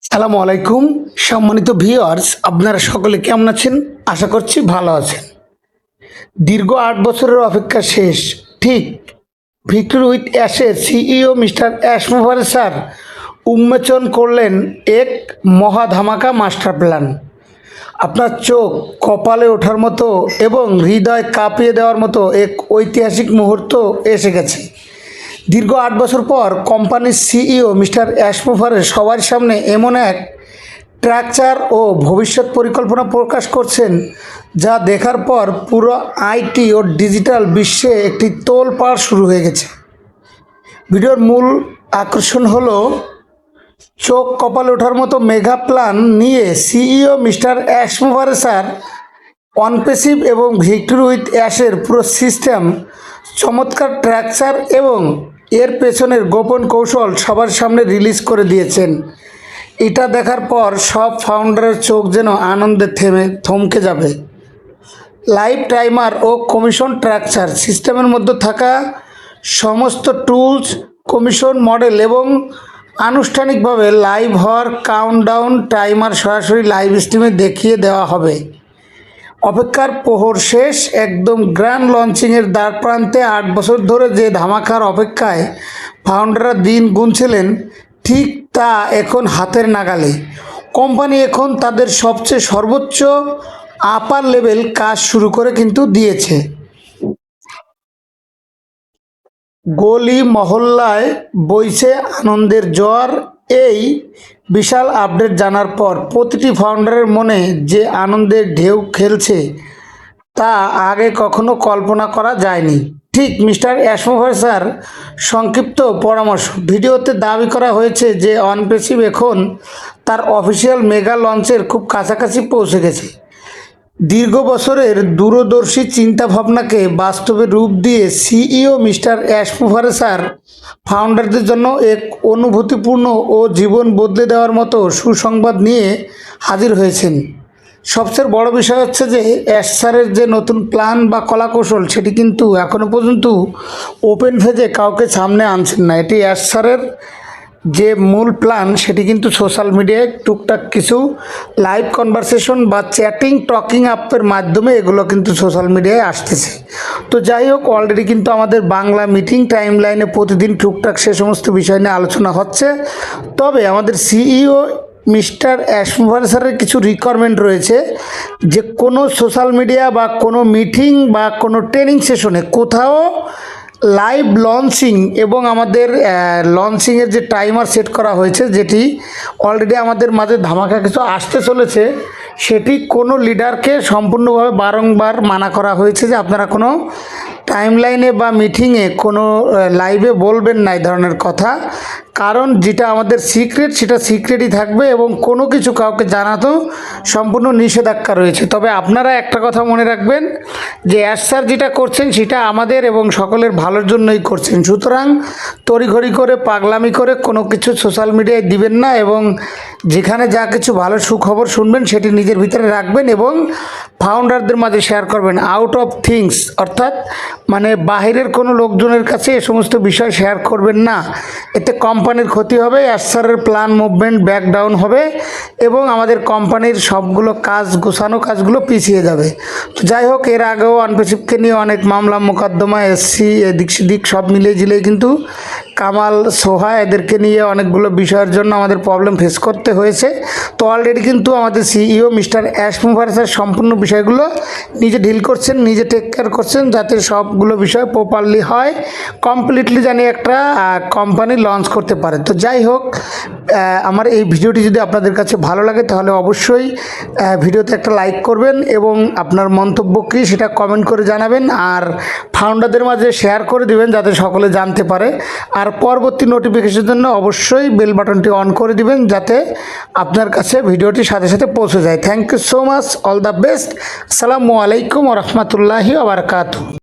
আসসালামু আলাইকুম। সম্মানিত ভিউয়ার্স, আপনারা সকলে কেমন আছেন? আশা করছি ভালো আছেন। দীর্ঘ ৮ বছরের অপেক্ষা শেষ। ঠিক ভিক্টরি উইথ অ্যাশের CEO mister Ash Movare sir উন্মোচন করলেন এক মহা ধামাকা মাস্টার প্ল্যান। আপনার চোখ কপালে ওঠার মতো এবং হৃদয় কাঁপিয়ে দেওয়ার মতো এক ঐতিহাসিক মুহূর্ত এসে গেছে। দীর্ঘ ৮ বছর পর কোম্পানির সিইও মিস্টার অ্যাশ মোভারে সবার সামনে এমন এক স্ট্রাকচার ও ভবিষ্যৎ পরিকল্পনা প্রকাশ করছেন, যা দেখার পর পুরো আইটি ও ডিজিটাল বিশ্বে একটি তোলপাড় শুরু হয়ে গেছে। ভিডিওর মূল আকর্ষণ হলো চোখ কপালে ওঠার মতো মেগা প্ল্যান নিয়ে CEO mister Ash Movare sir অনপেসিভ এবং ভিক্টরি উইথ অ্যাশের পুরো সিস্টেম, চমৎকার স্ট্রাকচার এবং এর পেছনের গোপন কৌশল সবার সামনে রিলিজ করে দিয়েছেন। এটা দেখার পর সব ফাউন্ডারের চোখ যেন আনন্দে থমকে যাবে। লাইভ টাইমার ও কমিশন স্ট্রাকচার সিস্টেমের মধ্যে থাকা সমস্ত টুলস, কমিশন মডেল এবং আনুষ্ঠানিকভাবে লাইভ হওয়ার কাউন্টডাউন টাইমার সরাসরি লাইভ স্ট্রিমে দেখিয়ে দেওয়া হবে। অপেক্ষার প্রহর শেষ, একদম গ্র্যান্ড লঞ্চিংয়ের দ্বার প্রান্তে ৮ বছর ধরে যে ধামাকার অপেক্ষায় ফাউন্ডাররা দিন গুনছিলেন, ঠিক তা এখন হাতের নাগালে। কোম্পানি এখন তাদের সবচেয়ে সর্বোচ্চ আপার লেভেল কাজ শুরু করে কিন্তু দিয়েছে। গলি মহল্লায় বইছে আনন্দের জোয়ার। এই বিশাল আপডেট জানার পর প্রতিটি ফাউন্ডারের মনে যে আনন্দের ঢেউ খেলছে, তা আগে কখনো কল্পনা করা যায়নি। ঠিক মিস্টার অ্যাশ মোভারে স্যার সংক্ষিপ্ত পরামর্শ ভিডিওতে দাবি করা হয়েছে যে অনপেসিভ এখন তার অফিসিয়াল মেগা লঞ্চের খুব কাছাকাছি পৌঁছে গেছে। দীর্ঘ বছরের দূরদর্শী চিন্তাভাবনাকে বাস্তবে রূপ দিয়ে CEO mister Ash Movare sir ফাউন্ডারদের জন্য এক অনুভূতিপূর্ণ ও জীবন বদলে দেওয়ার মতো সুসংবাদ নিয়ে হাজির হয়েছেন। সবচেয়ে বড় বিষয় হচ্ছে যে অ্যাশ স্যারের যে নতুন প্ল্যান বা কলাকৌশল, সেটি কিন্তু এখনও পর্যন্ত ওপেন ফেজে কাউকে সামনে আনছেন না। এটি অ্যাশ স্যারের যে মূল প্ল্যান, সেটি কিন্তু সোশ্যাল মিডিয়ায় টুকটাক কিছু লাইভ কনভারসেশন বা চ্যাটিং টকিং আপের মাধ্যমে এগুলো কিন্তু সোশ্যাল মিডিয়ায় আসতেছে। তো যাই হোক, অলরেডি কিন্তু আমাদের বাংলা মিটিং টাইম লাইনে প্রতিদিন টুকটাক সে সমস্ত বিষয় নিয়ে আলোচনা হচ্ছে। তবে আমাদের সিইও মিস্টার অ্যাশ মোভারে স্যারের কিছু রিকোয়ারমেন্ট রয়েছে, যে কোনো সোশ্যাল মিডিয়া বা কোনো মিটিং বা কোনো ট্রেনিং সেশনে কোথাও লাইভ লঞ্চিং এবং আমাদের লঞ্চিংয়ের যে টাইমার সেট করা হয়েছে, যেটি অলরেডি আমাদের মাঝে ধামাকা কিছু আসতে চলেছে, সেটি কোনো লিডারকে সম্পূর্ণভাবে বারংবার মানা করা হয়েছে যে আপনারা কোনো টাইমলাইনে বা মিটিংয়ে কোনো লাইভে বলবেন না এই ধরনের কথা। কারণ যেটা আমাদের সিক্রেট, সেটা সিক্রেটই থাকবে এবং কোনো কিছু কাউকে জানাতো সম্পূর্ণ নিষেধাজ্ঞা রয়েছে। তবে আপনারা একটা কথা মনে রাখবেন যে অ্যাশ স্যার যেটা করছেন সেটা আমাদের এবং সকলের ভালোর জন্যই করছেন। সুতরাং তড়িঘড়ি করে পাগলামি করে কোনো কিছু সোশ্যাল মিডিয়ায় দিবেন না এবং যেখানে যা কিছু ভালো সুখবর শুনবেন সেটি নিজের ভিতরে রাখবেন এবং ফাউন্ডারদের মাঝে শেয়ার করবেন। আউট অফ থিংস, অর্থাৎ মানে বাহিরের কোনো লোকজনের কাছে এ সমস্ত বিষয় শেয়ার করবেন না। এতে কোম্পানির ক্ষতি হবে, অ্যাশ স্যারের প্ল্যান মুভমেন্ট ব্যাকডাউন হবে এবং আমাদের কোম্পানির সবগুলো কাজ, গোছানো কাজগুলো পিছিয়ে যাবে। তো যাই হোক, এর আগেও অনপেসিভকে নিয়ে অনেক মামলা মোকদ্দমা এসছি, এদিক সেদিক সব মিলিয়ে ঝিলিয়ে কিন্তু কামাল, সোহা এদেরকে নিয়ে অনেকগুলো বিষয়ের জন্য আমাদের প্রবলেম ফেস করতে হয়েছে। তো অলরেডি কিন্তু আমাদের CEO mister Ash Movare sir সম্পূর্ণ বিষয়গুলো নিজে ডিল করছেন, নিজে টেক কেয়ার করছেন, যাতে সবগুলো বিষয় প্রপারলি হয়, কমপ্লিটলি জানি একটা কোম্পানি লঞ্চ করতে পারে। তো যাই হোক, আমার এই ভিডিওটি যদি আপনাদের কাছে ভালো লাগে তাহলে অবশ্যই ভিডিওতে একটা লাইক করবেন এবং আপনার মন্তব্য কী সেটা কমেন্ট করে জানাবেন, আর ফাউন্ডারদের মাঝে শেয়ার করে দিবেন যাতে সকলে জানতে পারে। আর পরবর্তী নোটিফিকেশনের জন্য অবশ্যই বেল বাটনটি অন করে দিবেন যাতে আপনার কাছে ভিডিওটি সাথে সাথে পৌঁছে যায়। Thank you so much, all the best. আসসালামু আলাইকুম ওয়া রাহমাতুল্লাহি ওয়া বারাকাতুহু।